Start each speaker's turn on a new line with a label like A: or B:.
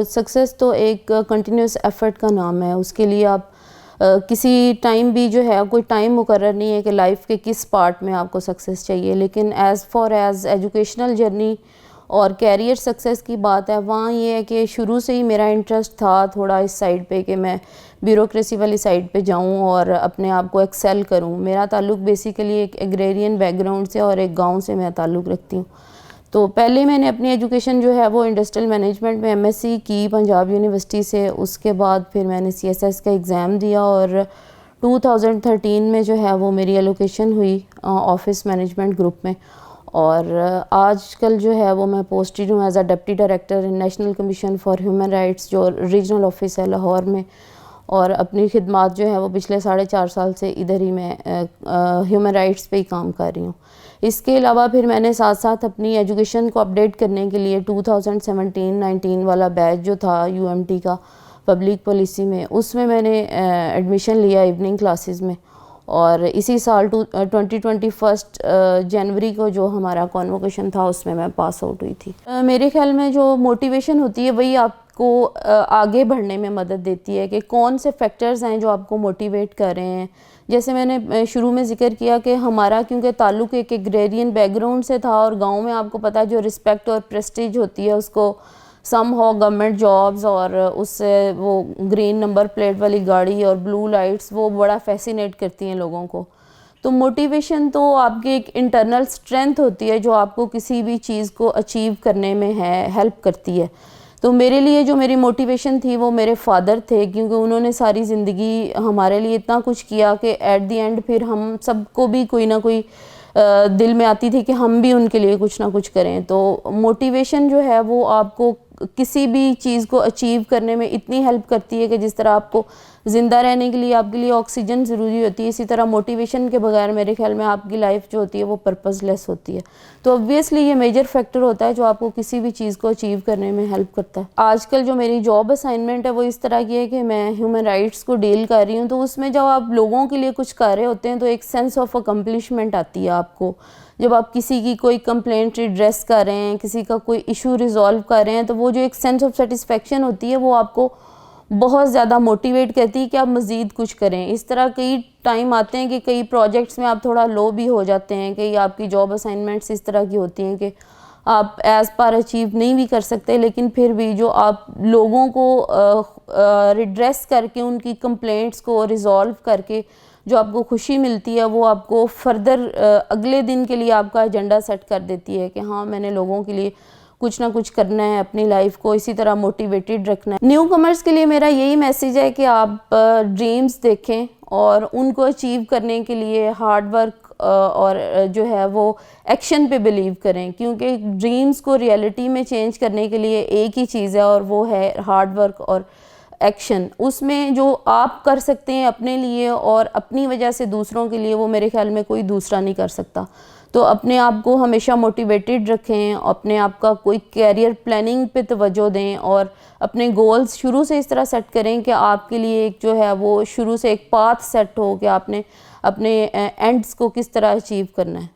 A: Success تو ایک continuous effort کا نام ہے. اس کے لیے آپ کسی ٹائم بھی جو ہے کوئی ٹائم مقرر نہیں ہے کہ لائف کے کس پارٹ میں آپ کو سکسیس چاہیے, لیکن as far as educational journey اور کیریئر سکسیس کی بات ہے, وہاں یہ ہے کہ شروع سے ہی میرا انٹرسٹ تھا تھوڑا اس سائڈ پہ کہ میں بیوروکریسی والی سائڈ پہ جاؤں اور اپنے آپ کو ایکسیل کروں. میرا تعلق بیسیکلی ایک ایگریرین بیک گراؤنڈ سے اور ایک گاؤں سے میں تعلق رکھتی ہوں. تو پہلے میں نے اپنی ایجوکیشن جو ہے وہ انڈسٹریل مینجمنٹ میں ایم ایس سی کی پنجاب یونیورسٹی سے. اس کے بعد پھر میں نے سی ایس ایس کا ایگزام دیا اور 2013 میں جو ہے وہ میری ایلوکیشن ہوئی آفس مینجمنٹ گروپ میں, اور آج کل جو ہے وہ میں پوسٹڈ ہوں as a deputy director national commission for human rights جو ریجنل آفس ہے لاہور میں, اور اپنی خدمات جو ہے وہ پچھلے 4.5 سال سے ادھر ہی میں ہیومن رائٹس پہ ہی کام کر رہی ہوں. اس کے علاوہ پھر میں نے ساتھ ساتھ اپنی ایجوکیشن کو اپڈیٹ کرنے کے لیے 2017-19 والا بیچ جو تھا یو ایم ٹی کا پبلک پالیسی میں, اس میں نے ایڈمیشن لیا ایوننگ کلاسز میں, اور اسی سال 2021 جنوری کو جو ہمارا کانووکیشن تھا اس میں پاس آؤٹ ہوئی تھی. میرے خیال میں جو موٹیویشن ہوتی ہے وہی آپ کو آگے بڑھنے میں مدد دیتی ہے کہ کون سے فیکٹرز ہیں جو آپ کو موٹیویٹ کر رہے ہیں. جیسے میں نے شروع میں ذکر کیا کہ ہمارا کیونکہ تعلق ایک ایگریرین بیک گراؤنڈ سے تھا, اور گاؤں میں آپ کو پتہ ہے جو رسپیکٹ اور پریسٹیج ہوتی ہے اس کو سم ہو گورنمنٹ جابز اور اس سے وہ گرین نمبر پلیٹ والی گاڑی اور بلو لائٹس وہ بڑا فیسینیٹ کرتی ہیں لوگوں کو. تو موٹیویشن تو آپ کی ایک انٹرنل اسٹرینتھ ہوتی ہے جو آپ کو کسی بھی چیز کو اچیو کرنے میں ہیلپ کرتی ہے. تو میرے لیے جو میری موٹیویشن تھی وہ میرے فادر تھے, کیونکہ انہوں نے ساری زندگی ہمارے لیے اتنا کچھ کیا کہ ایٹ دی اینڈ پھر ہم سب کو بھی کوئی نہ کوئی دل میں آتی تھی کہ ہم بھی ان کے لیے کچھ نہ کچھ کریں. تو موٹیویشن جو ہے وہ آپ کو کسی بھی چیز کو اچیو کرنے میں اتنی ہیلپ کرتی ہے کہ جس طرح آپ کو زندہ رہنے کے لیے آپ کے لیے آکسیجن ضروری ہوتی ہے, اسی طرح موٹیویشن کے بغیر میرے خیال میں آپ کی لائف جو ہوتی ہے وہ پرپز لیس ہوتی ہے. تو obviously یہ میجر فیکٹر ہوتا ہے جو آپ کو کسی بھی چیز کو اچیو کرنے میں ہیلپ کرتا ہے. آج کل جو میری جاب اسائنمنٹ ہے وہ اس طرح کی ہے کہ میں ہیومن رائٹس کو ڈیل کر رہی ہوں, تو اس میں جب آپ لوگوں کے لیے کچھ کر رہے ہوتے ہیں تو ایک سینس آف اکمپلشمنٹ آتی ہے آپ کو. جب آپ کسی کی کوئی کمپلینٹ ایڈریس کر رہے ہیں, کسی کا کوئی ایشو ریزالو کر رہے ہیں, تو وہ جو ایک سینس آف سیٹسفیکشن ہوتی ہے وہ آپ کو بہت زیادہ موٹیویٹ کرتی ہے کہ آپ مزید کچھ کریں. اس طرح کئی ٹائم آتے ہیں کہ کئی پروجیکٹس میں آپ تھوڑا لو بھی ہو جاتے ہیں, کہ آپ کی جاب اسائنمنٹس اس طرح کی ہوتی ہیں کہ آپ ایز پر اچیو نہیں بھی کر سکتے, لیکن پھر بھی جو آپ لوگوں کو ریڈریس کر کے ان کی کمپلینٹس کو ریزالو کر کے جو آپ کو خوشی ملتی ہے وہ آپ کو فردر اگلے دن کے لیے آپ کا ایجنڈا سیٹ کر دیتی ہے کہ ہاں میں نے لوگوں کے لیے کچھ نہ کچھ کرنا ہے, اپنی لائف کو اسی طرح موٹیویٹڈ رکھنا ہے. نیو کمرز کے لیے میرا یہی میسیج ہے کہ آپ ڈریمز دیکھیں اور ان کو اچیو کرنے کے لیے ہارڈ ورک اور جو ہے وہ ایکشن پہ بلیو کریں, کیونکہ ڈریمز کو ریئلٹی میں چینج کرنے کے لیے ایک ہی چیز ہے اور وہ ہے ہارڈ ورک اور ایکشن. اس میں جو آپ کر سکتے ہیں اپنے لیے اور اپنی وجہ سے دوسروں کے لیے وہ میرے خیال میں کوئی دوسرا نہیں کر سکتا. تو اپنے آپ کو ہمیشہ موٹیویٹڈ رکھیں, اپنے آپ کا کوئی کیریئر پلاننگ پہ توجہ دیں اور اپنے گولز شروع سے اس طرح سیٹ کریں کہ آپ کے لیے ایک جو ہے وہ شروع سے ایک پاتھ سیٹ ہو کہ آپ نے اپنے اینڈز کو کس طرح اچیو کرنا ہے.